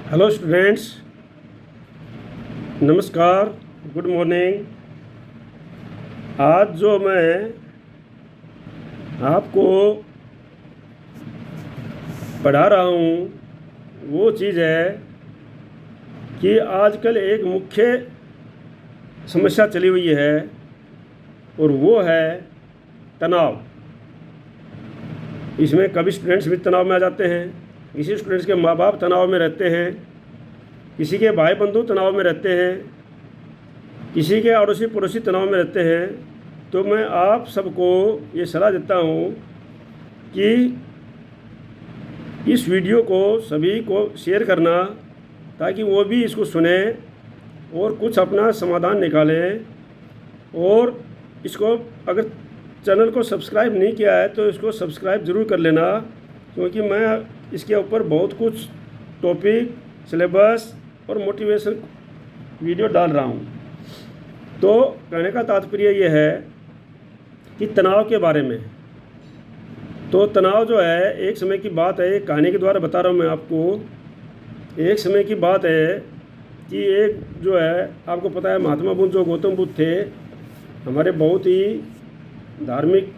Hello students, नमस्कार, good morning. आज जो मैं आपको पढ़ा रहा हूँ वो चीज़ है कि आजकल एक मुख्य समस्या चली हुई है और वो है तनाव। इसमें कभी स्टूडेंट्स भी तनाव में आ जाते हैं, किसी स्टूडेंट्स के माँ बाप तनाव में रहते हैं, किसी के भाई बंधु तनाव में रहते हैं, किसी के अड़ोसी पड़ोसी तनाव में रहते हैं। तो मैं आप सबको ये सलाह देता हूँ कि इस वीडियो को सभी को शेयर करना, ताकि वो भी इसको सुने और कुछ अपना समाधान निकालें। और इसको अगर चैनल को सब्सक्राइब नहीं किया है तो इसको सब्सक्राइब ज़रूर कर लेना, क्योंकि मैं इसके ऊपर बहुत कुछ टॉपिक, सिलेबस और मोटिवेशन वीडियो डाल रहा हूँ। तो कहने का तात्पर्य ये है कि तनाव के बारे में। तो तनाव जो है एक समय की बात है, एक कहानी के द्वारा बता रहा हूँ मैं आपको। एक समय की बात है कि एक जो है, आपको पता है महात्मा बुद्ध जो गौतम बुद्ध थे, हमारे बहुत ही धार्मिक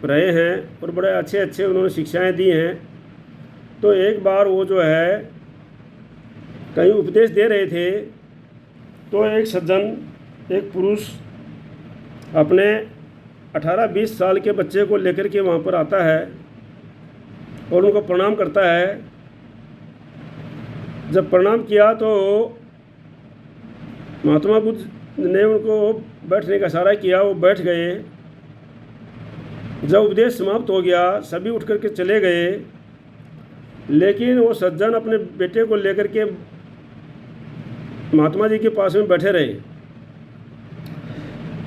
रहे हैं और बड़े अच्छे अच्छे उन्होंने शिक्षाएं दी हैं। तो एक बार वो जो है कहीं उपदेश दे रहे थे, तो एक सज्जन, एक पुरुष अपने 18-20 साल के बच्चे को लेकर के वहाँ पर आता है और उनको प्रणाम करता है। जब प्रणाम किया तो महात्मा बुद्ध ने उनको बैठने का इशारा किया, वो बैठ गए। जब उपदेश समाप्त हो गया, सभी उठ कर के चले गए, लेकिन वो सज्जन अपने बेटे को लेकर के महात्मा जी के पास में बैठे रहे।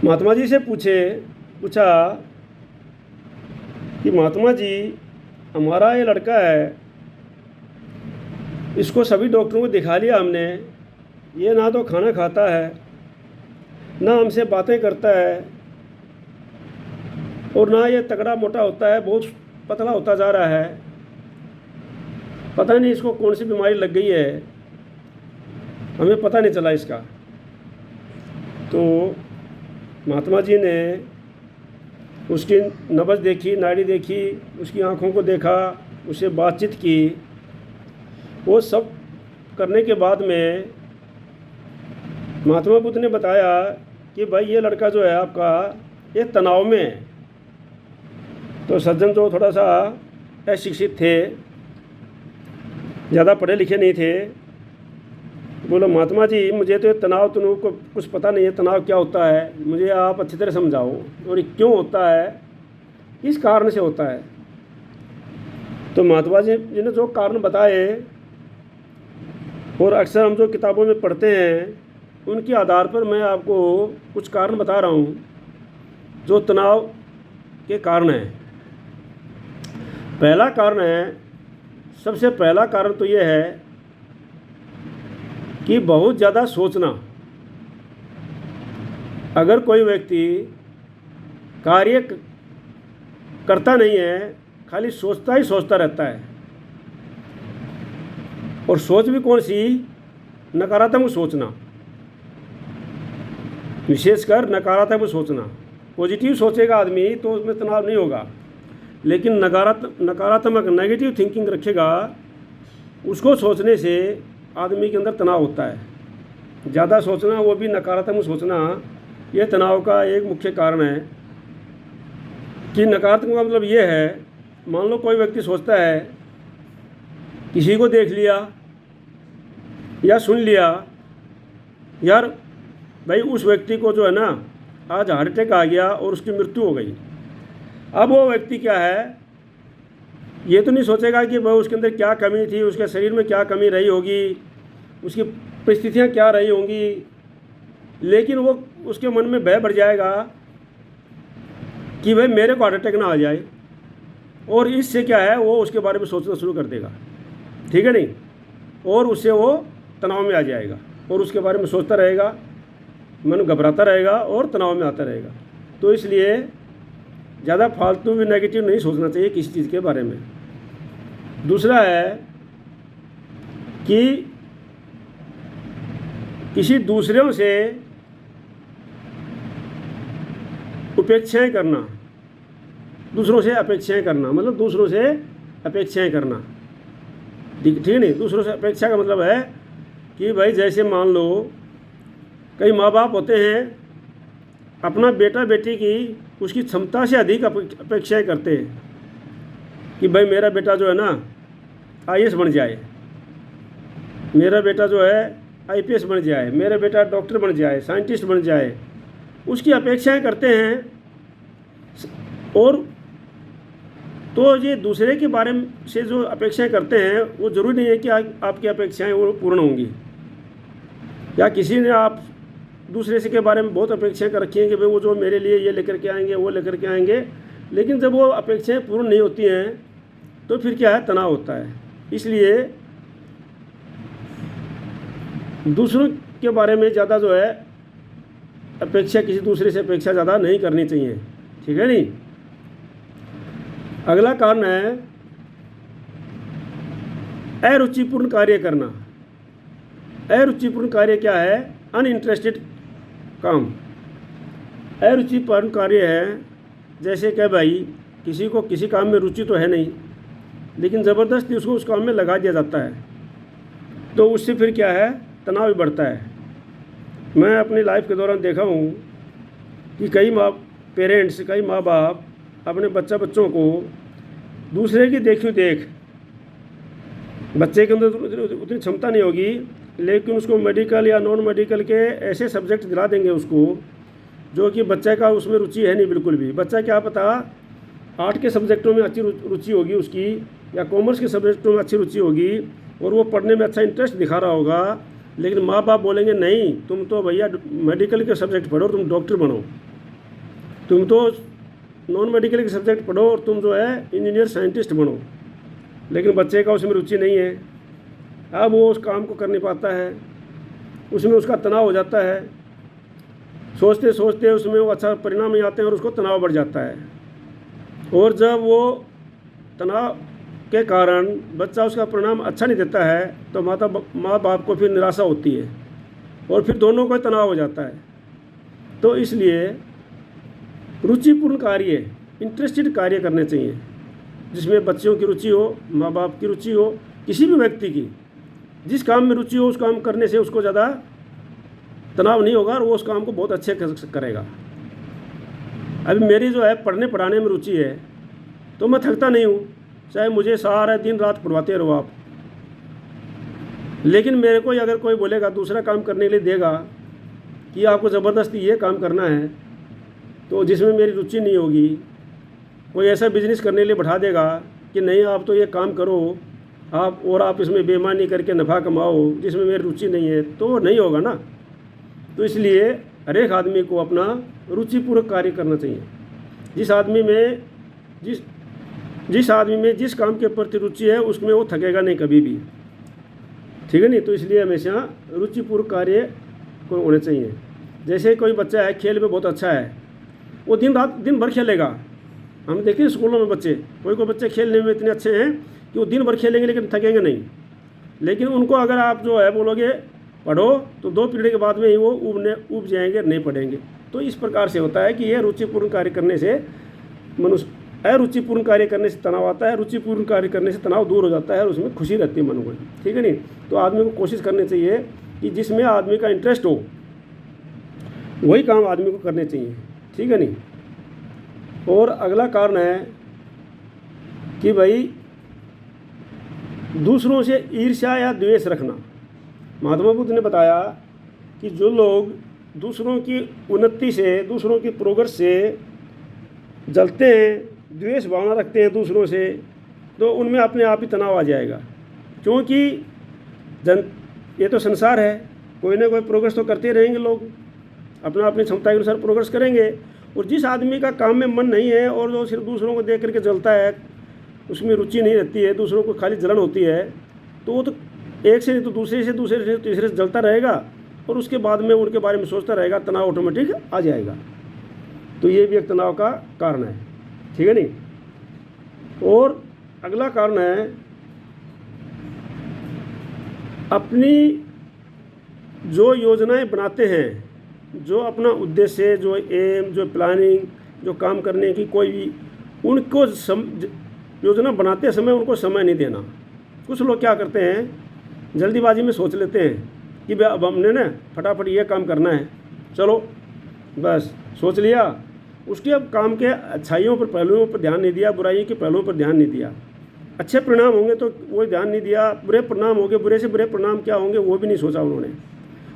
महात्मा जी से पूछा कि महात्मा जी, हमारा ये लड़का है, इसको सभी डॉक्टरों को दिखा लिया हमने, ये ना तो खाना खाता है, ना हमसे बातें करता है, और ना ये तगड़ा मोटा होता है, बहुत पतला होता जा रहा है। पता नहीं इसको कौन सी बीमारी लग गई है, हमें पता नहीं चला इसका। तो महात्मा जी ने उसकी नब्ज़ देखी, नाड़ी देखी, उसकी आँखों को देखा, उससे बातचीत की। वो सब करने के बाद में महात्मा बुद्ध ने बताया कि भाई ये लड़का जो है आपका, ये तनाव में है। तो सज्जन जो थोड़ा सा अशिक्षित थे, ज़्यादा पढ़े लिखे नहीं थे, बोलो महात्मा जी, मुझे तो तनाव को कुछ पता नहीं है, तनाव क्या होता है, मुझे आप अच्छी तरह समझाओ और क्यों होता है, किस कारण से होता है। तो महात्मा जी ने जो कारण बताए, और अक्सर हम जो किताबों में पढ़ते हैं उनके आधार पर मैं आपको कुछ कारण बता रहा हूँ जो तनाव के कारण हैं। पहला कारण है, सबसे पहला कारण तो ये है कि बहुत ज़्यादा सोचना। अगर कोई व्यक्ति कार्य करता नहीं है, खाली सोचता ही सोचता रहता है, और सोच भी कौन सी, नकारात्मक सोचना, विशेषकर नकारात्मक सोचना। पॉजिटिव सोचेगा आदमी तो उसमें तनाव नहीं होगा, लेकिन नकारात्मक नेगेटिव थिंकिंग रखेगा, उसको सोचने से आदमी के अंदर तनाव होता है। ज़्यादा सोचना, वो भी नकारात्मक सोचना, ये तनाव का एक मुख्य कारण है। कि नकारात्मक का मतलब ये है, मान लो कोई व्यक्ति सोचता है, किसी को देख लिया या सुन लिया, यार भाई उस व्यक्ति को जो है ना आज हार्ट अटैक आ गया और उसकी मृत्यु हो गई। अब वो व्यक्ति क्या है, ये तो नहीं सोचेगा कि वह उसके अंदर क्या कमी थी, उसके शरीर में क्या कमी रही होगी, उसकी परिस्थितियाँ क्या रही होंगी, लेकिन वो उसके मन में भय बढ़ जाएगा कि भाई मेरे को हार्ट अटैक ना आ जाए, और इससे क्या है, वो उसके बारे में सोचना शुरू कर देगा, ठीक है नहीं, और उससे वो तनाव में आ जाएगा और उसके बारे में सोचता रहेगा, मन घबराता रहेगा और तनाव में आता रहेगा। तो इसलिए ज़्यादा फालतू भी नेगेटिव नहीं सोचना चाहिए किसी चीज़ के बारे में। दूसरा है कि किसी दूसरों से उपेक्षाएं करना, दूसरों से अपेक्षाएं करना, मतलब दूसरों से अपेक्षाएं करना, ठीक है नहीं। दूसरों से अपेक्षा का मतलब है कि भाई जैसे मान लो कई माँ बाप होते हैं अपना बेटा बेटी की उसकी क्षमता से अधिक अपेक्षाएं करते हैं कि भाई मेरा बेटा जो है ना आईएएस बन जाए, मेरा बेटा जो है आईपीएस बन जाए, मेरा बेटा डॉक्टर बन जाए, साइंटिस्ट बन जाए, उसकी अपेक्षाएं करते हैं। और तो ये दूसरे के बारे में से जो अपेक्षाएं करते हैं वो ज़रूरी नहीं है कि आपकी अपेक्षाएं वो पूर्ण होंगी, या किसी ने आप दूसरे से के बारे में बहुत अपेक्षाएं कर रखी हैं कि भाई वो जो मेरे लिए ये लेकर के आएंगे, वो लेकर के आएंगे, लेकिन जब वो अपेक्षाएं पूर्ण नहीं होती हैं तो फिर क्या है, तनाव होता है। इसलिए दूसरों के बारे में ज़्यादा जो है अपेक्षा, किसी दूसरे से अपेक्षा ज़्यादा नहीं करनी चाहिए, ठीक है नहीं। अगला कारण है अरुचिपूर्ण कार्य करना। अरुचिपूर्ण कार्य क्या है, अनइंटरेस्टेड काम। अरुचिपूर्ण कार्य है जैसे कि भाई किसी को किसी काम में रुचि तो है नहीं, लेकिन ज़बरदस्ती उसको उस काम में लगा दिया जाता है, तो उससे फिर क्या है, तनाव भी बढ़ता है। मैं अपनी लाइफ के दौरान देखा हूँ कि कई माँ बाप अपने बच्चों को दूसरे की देखी देख, बच्चे के अंदर उतनी क्षमता नहीं होगी, लेकिन उसको मेडिकल या नॉन मेडिकल के ऐसे सब्जेक्ट दिला देंगे उसको जो कि बच्चे का उसमें रुचि है नहीं बिल्कुल भी। बच्चा क्या पता आर्ट के सब्जेक्टों में अच्छी रुचि होगी उसकी, या कॉमर्स के सब्जेक्टों में अच्छी रुचि होगी, और वो पढ़ने में अच्छा इंटरेस्ट दिखा रहा होगा, लेकिन माँ बाप बोलेंगे नहीं तुम तो भैया मेडिकल के सब्जेक्ट पढ़ो, तुम डॉक्टर बनो, तुम तो नॉन मेडिकल के सब्जेक्ट पढ़ो और तुम जो है इंजीनियर साइंटिस्ट बनो। लेकिन बच्चे का उसमें रुचि नहीं है, अब वो उस काम को कर नहीं पाता है, उसमें उसका तनाव हो जाता है, सोचते सोचते उसमें वो अच्छा परिणाम नहीं आते हैं और उसको तनाव बढ़ जाता है। और जब वो तनाव के कारण बच्चा उसका परिणाम अच्छा नहीं देता है तो माँ बाप को फिर निराशा होती है और फिर दोनों को तनाव हो जाता है। तो इसलिए रुचिपूर्ण कार्य, इंटरेस्टेड कार्य करने चाहिए जिसमें बच्चों की रुचि हो, माँ बाप की रुचि हो, किसी भी व्यक्ति की जिस काम में रुचि हो उस काम करने से उसको ज़्यादा तनाव नहीं होगा और वो उस काम को बहुत अच्छे करेगा। अभी मेरी जो है पढ़ने पढ़ाने में रुचि है तो मैं थकता नहीं हूँ, चाहे मुझे सारा दिन रात पढ़वाते रहो आप, लेकिन मेरे को अगर कोई बोलेगा दूसरा काम करने के लिए देगा कि आपको ज़बरदस्ती ये काम करना है, तो जिसमें मेरी रुचि नहीं होगी, कोई ऐसा बिजनेस करने के लिए बैठा देगा कि नहीं आप तो ये काम करो आप, और आप इसमें बेईमानी करके नफ़ा कमाओ जिसमें मेरी रुचि नहीं है, तो नहीं होगा ना। तो इसलिए हर एक आदमी को अपना रुचिपूर्वक कार्य करना चाहिए। जिस आदमी में जिस काम के प्रति रुचि है उसमें वो थकेगा नहीं कभी भी, ठीक है नहीं। तो इसलिए हमेशा रुचिपूर्वक कार्य को होने चाहिए। जैसे कोई बच्चा है खेल में बहुत अच्छा है, वो दिन भर खेलेगा। हम देखते हैं स्कूलों में बच्चे, कोई बच्चे खेलने में इतने अच्छे हैं कि वो दिन भर खेलेंगे लेकिन थकेंगे नहीं। लेकिन उनको अगर आप जो है बोलोगे पढ़ो तो 2 पीरियड के बाद में ही वो ऊब जाएंगे, नहीं पढ़ेंगे। तो इस प्रकार से होता है कि यह रुचिपूर्ण कार्य करने से मनुष्य अरुचिपूर्ण कार्य करने से तनाव आता है, रुचिपूर्ण कार्य करने से तनाव दूर हो जाता है और उसमें खुशी रहती है मन को, ठीक है नहीं। तो आदमी को कोशिश करनी चाहिए कि जिसमें आदमी का इंटरेस्ट हो वही काम आदमी को करने चाहिए, ठीक है नहीं। और अगला कारण है कि भाई दूसरों से ईर्ष्या या द्वेष रखना। महात्मा बुद्ध ने बताया कि जो लोग दूसरों की उन्नति से, दूसरों की प्रोग्रेस से जलते हैं, द्वेष भावना रखते हैं दूसरों से, तो उनमें अपने आप ही तनाव आ जाएगा। क्योंकि ये तो संसार है, कोई ना कोई प्रोग्रेस तो करते रहेंगे, लोग अपनी क्षमता के अनुसार प्रोग्रेस करेंगे। और जिस आदमी का काम में मन नहीं है और जो सिर्फ दूसरों को देख करके जलता है, उसमें रुचि नहीं रहती है, दूसरों को खाली जलन होती है, तो वो तो एक से नहीं तो दूसरे से तीसरे से जलता रहेगा और उसके बाद में उनके बारे में सोचता रहेगा, तनाव ऑटोमेटिक आ जाएगा। तो ये भी एक तनाव का कारण है, ठीक है नहीं। और अगला कारण है अपनी जो योजनाएं बनाते हैं, जो अपना उद्देश्य, जो एम, जो प्लानिंग, जो काम करने की कोई भी, उनको योजना बनाते समय उनको समय नहीं देना। कुछ लोग क्या करते हैं, जल्दीबाजी में सोच लेते हैं कि भाई अब हमने ना फटाफट ये काम करना है, चलो बस सोच लिया, उसके अब काम के अच्छाइयों पर, पहलुओं पर ध्यान नहीं दिया, बुराइयों के पहलुओं पर ध्यान नहीं दिया। अच्छे परिणाम होंगे तो वो ध्यान नहीं दिया, बुरे परिणाम होंगे, बुरे से बुरे परिणाम क्या होंगे वो भी नहीं सोचा उन्होंने,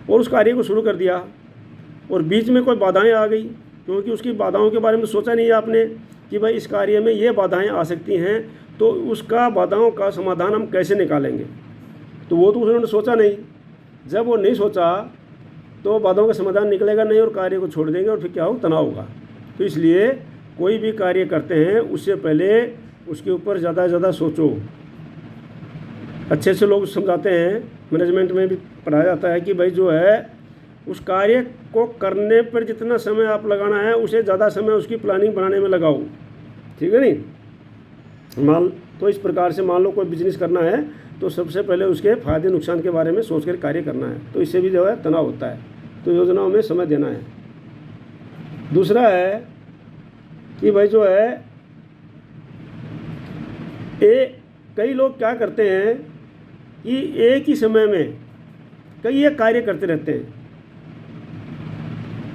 और उस कार्य को शुरू कर दिया और बीच में कोई बाधाएं आ गई, क्योंकि उसकी बाधाओं के बारे में सोचा नहीं है आपने कि भाई इस कार्य में ये बाधाएं आ सकती हैं, तो उसका बाधाओं का समाधान हम कैसे निकालेंगे, तो वो तो उन्होंने सोचा नहीं। जब वो नहीं सोचा तो बाधाओं का समाधान निकलेगा नहीं और कार्य को छोड़ देंगे और फिर क्या होगा, तनाव होगा। तो इसलिए कोई भी कार्य करते हैं उससे पहले उसके ऊपर ज़्यादा से ज़्यादा सोचो। अच्छे से लोग समझाते हैं, मैनेजमेंट में भी पढ़ाया जाता है कि भाई जो है उस कार्य को करने पर जितना समय आप लगाना है उसे ज़्यादा समय उसकी प्लानिंग बनाने में लगाओ, ठीक है नहीं। तो इस प्रकार से मान लो कोई बिजनेस करना है तो सबसे पहले उसके फ़ायदे नुकसान के बारे में सोचकर कार्य करना है, तो इससे भी जो है तनाव होता है, तो योजनाओं में समय देना है। दूसरा है कि भाई जो है कई लोग क्या करते हैं कि एक ही समय में कई एक कार्य करते रहते हैं,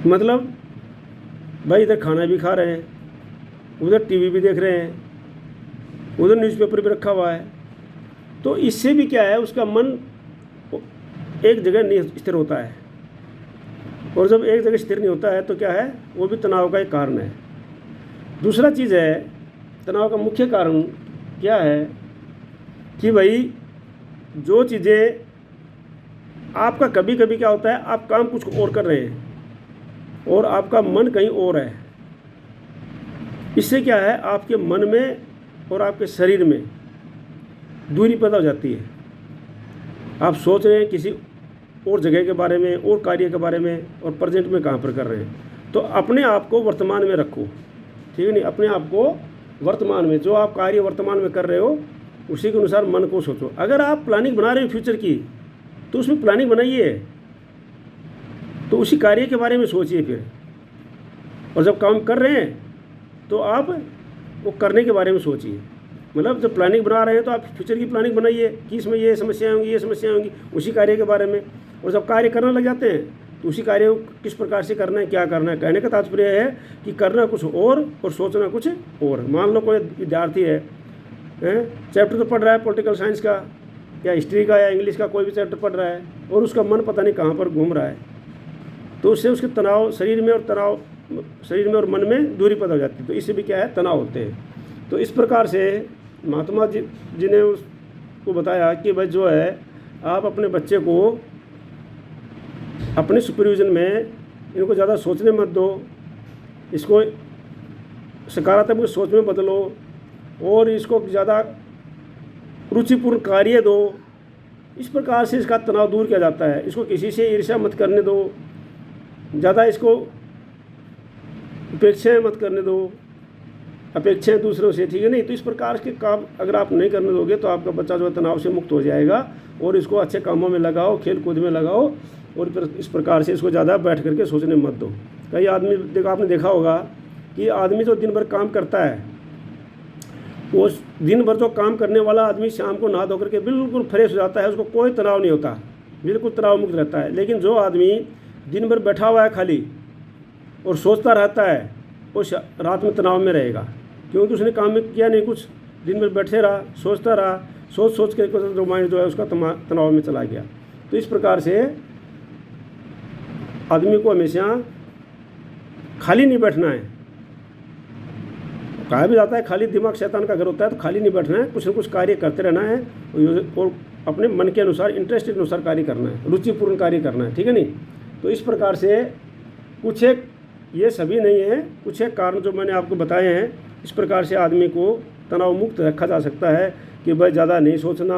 मतलब भाई इधर खाना भी खा रहे हैं, उधर टीवी भी देख रहे हैं, उधर न्यूज़पेपर भी रखा हुआ है, तो इससे भी क्या है उसका मन एक जगह नहीं स्थिर होता है, और जब एक जगह स्थिर नहीं होता है तो क्या है, वो भी तनाव का एक कारण है। दूसरा चीज़ है, तनाव का मुख्य कारण क्या है कि भाई जो चीज़ें आपका कभी कभी क्या होता है, आप काम कुछ और कर रहे हैं और आपका मन कहीं और है, इससे क्या है आपके मन में और आपके शरीर में दूरी पैदा हो जाती है। आप सोच रहे हैं किसी और जगह के बारे में और कार्य के बारे में, और प्रेजेंट में कहाँ पर कर रहे हैं। तो अपने आप को वर्तमान में रखो, ठीक है नहीं, अपने आप को वर्तमान में, जो आप कार्य वर्तमान में कर रहे हो उसी के अनुसार मन को सोचो। अगर आप प्लानिंग बना रहे हो फ्यूचर की तो उसमें प्लानिंग बनाइए, तो उसी कार्य के बारे में सोचिए फिर, और जब काम कर रहे हैं तो आप वो करने के बारे में सोचिए। मतलब जब प्लानिंग बना रहे हैं तो आप फ्यूचर की प्लानिंग बनाइए कि इसमें ये समस्याएं होंगी, ये समस्याएं होंगी, उसी कार्य के बारे में। और जब कार्य करने लग जाते हैं तो उसी कार्य को किस प्रकार से करना है, क्या करना है। कहने का तात्पर्य है कि करना कुछ और सोचना कुछ और। मान लो कोई विद्यार्थी है, चैप्टर तो पढ़ रहा है पॉलिटिकल साइंस का या हिस्ट्री का या इंग्लिश का, कोई भी चैप्टर पढ़ रहा है, और उसका मन पता नहीं कहाँ पर घूम रहा है, तो उससे उसके तनाव शरीर में और मन में दूरी पैदा हो जाती है, तो इससे भी क्या है, तनाव होते हैं। तो इस प्रकार से महात्मा जी ने उसको बताया कि भाई जो है आप अपने बच्चे को अपने सुपरविजन में इनको ज़्यादा सोचने मत दो, इसको सकारात्मक सोच में बदलो और इसको ज़्यादा रुचिपूर्ण कार्य दो। इस प्रकार से इसका तनाव दूर किया जाता है। इसको किसी से ईर्ष्या मत करने दो, ज़्यादा इसको अपेक्षाएं मत करने दो, अपेक्षाएं दूसरों से, ठीक है नहीं। तो इस प्रकार के काम अगर आप नहीं करने दोगे तो आपका बच्चा जो है तनाव से मुक्त हो जाएगा, और इसको अच्छे कामों में लगाओ, खेल कूद में लगाओ, और फिर इस प्रकार से इसको ज़्यादा बैठ करके सोचने मत दो। कई आदमी आपने देखा होगा कि आदमी जो दिन भर काम करता है, वो दिन भर जो काम करने वाला आदमी शाम को नहा धो करके बिल्कुल फ्रेश हो जाता है, उसको कोई तनाव नहीं होता, बिल्कुल तनाव मुक्त रहता है। लेकिन जो आदमी दिन भर बैठा हुआ है खाली और सोचता रहता है, वो रात में तनाव में रहेगा, क्योंकि उसने काम में किया नहीं कुछ, दिन भर बैठे रहा, सोचता रहा, सोच के माइंड जो है उसका तनाव में चला गया। तो इस प्रकार से आदमी को हमेशा खाली नहीं बैठना है। कहा भी जाता है खाली दिमाग शैतान का घर होता है, तो खाली नहीं बैठना है, कुछ न कुछ कार्य करते रहना है और अपने मन के अनुसार, इंटरेस्ट के अनुसार कार्य करना है, रुचिपूर्ण कार्य करना है, ठीक है नहीं। तो इस प्रकार से कुछ एक, ये सभी नहीं है, कुछ एक कारण जो मैंने आपको बताए हैं, इस प्रकार से आदमी को तनाव मुक्त रखा जा सकता है कि भाई ज़्यादा नहीं सोचना,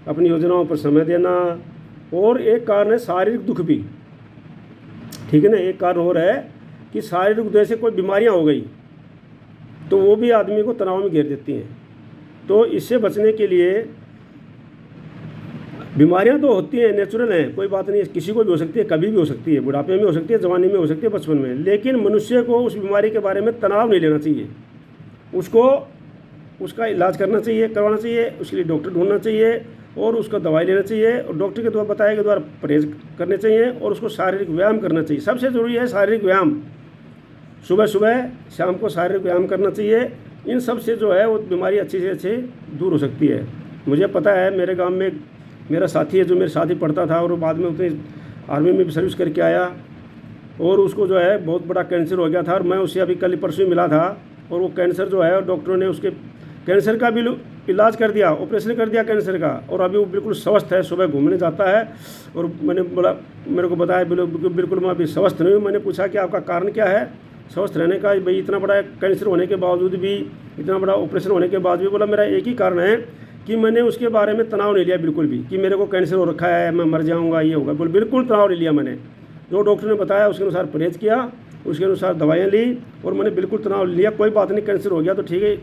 अपनी योजनाओं पर समय देना। और एक कारण है शारीरिक दुख भी, ठीक है ना। एक कारण और है कि शारीरिक वजह से कोई बीमारियां हो गई तो वो भी आदमी को तनाव में घेर देती हैं। तो इससे बचने के लिए बीमारियां तो होती हैं, नेचुरल हैं, कोई बात नहीं है, किसी को भी हो सकती है, कभी भी हो सकती है, बुढ़ापे में हो सकती है, जवानी में हो सकती है, बचपन में। लेकिन मनुष्य को उस बीमारी के बारे में तनाव नहीं लेना चाहिए, उसको उसका इलाज करना चाहिए, करवाना चाहिए, उसके लिए डॉक्टर ढूंढना चाहिए और उसको दवाई लेना चाहिए और डॉक्टर के द्वारा बताए के द्वारा परहेज करने चाहिए और उसको शारीरिक व्यायाम करना चाहिए। सबसे ज़रूरी है शारीरिक व्यायाम, सुबह सुबह शाम को शारीरिक व्यायाम करना चाहिए। इन सब से जो है वो बीमारी अच्छी से अच्छी दूर हो सकती है। मुझे पता है, मेरे गांव में मेरा साथी है जो मेरे साथ ही पढ़ता था और वो बाद में उसने आर्मी में भी सर्विस करके आया और उसको जो है बहुत बड़ा कैंसर हो गया था और मैं उससे अभी कल परसों मिला था और वो कैंसर जो है डॉक्टरों ने उसके कैंसर का भी इलाज कर दिया, ऑपरेशन कर दिया कैंसर का और अभी वो बिल्कुल स्वस्थ है, सुबह घूमने जाता है। और मैंने बोला, मेरे को बताया बिल्कुल मैं अभी स्वस्थ नहीं हूँ। मैंने पूछा कि आपका कारण क्या है स्वस्थ रहने का, भाई इतना बड़ा कैंसर होने के बावजूद भी, इतना बड़ा ऑपरेशन होने के बाद भी। बोला मेरा एक ही कारण है कि मैंने उसके बारे में तनाव नहीं लिया बिल्कुल भी, कि मेरे को कैंसर हो रखा है, मैं मर जाऊँगा, ये होगा। बिल्कुल तनाव नहीं लिया मैंने, जो डॉक्टर ने बताया उसके अनुसार परहेज किया, उसके अनुसार दवाइयाँ ली और मैंने बिल्कुल तनाव लिया। कोई बात नहीं, कैंसर हो गया तो ठीक है,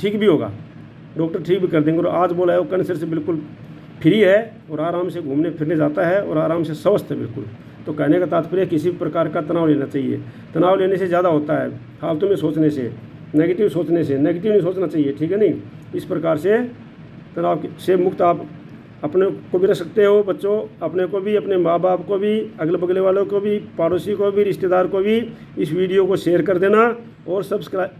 ठीक भी होगा, डॉक्टर ठीक भी कर देंगे। और आज बोला है वो कैंसर से बिल्कुल फ्री है और आराम से घूमने फिरने जाता है और आराम से स्वस्थ है बिल्कुल। तो कहने का तात्पर्य किसी प्रकार का तनाव लेना चाहिए। तनाव लेने से ज़्यादा होता है फालतू में सोचने से, नेगेटिव सोचने से। नेगेटिव नहीं सोचना चाहिए, ठीक है नहीं। इस प्रकार से तनाव से मुक्त आप अपने को भी रख सकते हो, बच्चों अपने को भी, अपने माँ बाप को भी, अगल बगल वालों को भी, पड़ोसी को भी, रिश्तेदार को भी इस वीडियो को शेयर कर देना और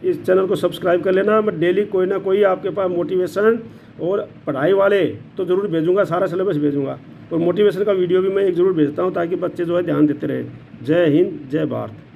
इस चैनल को सब्सक्राइब कर लेना। मैं डेली कोई ना कोई आपके पास मोटिवेशन और पढ़ाई वाले तो ज़रूर भेजूँगा, सारा सिलेबस भेजूँगा और मोटिवेशन का वीडियो भी मैं एक ज़रूर भेजता हूँ ताकि बच्चे जो है ध्यान देते रहे। जय हिंद, जय भारत।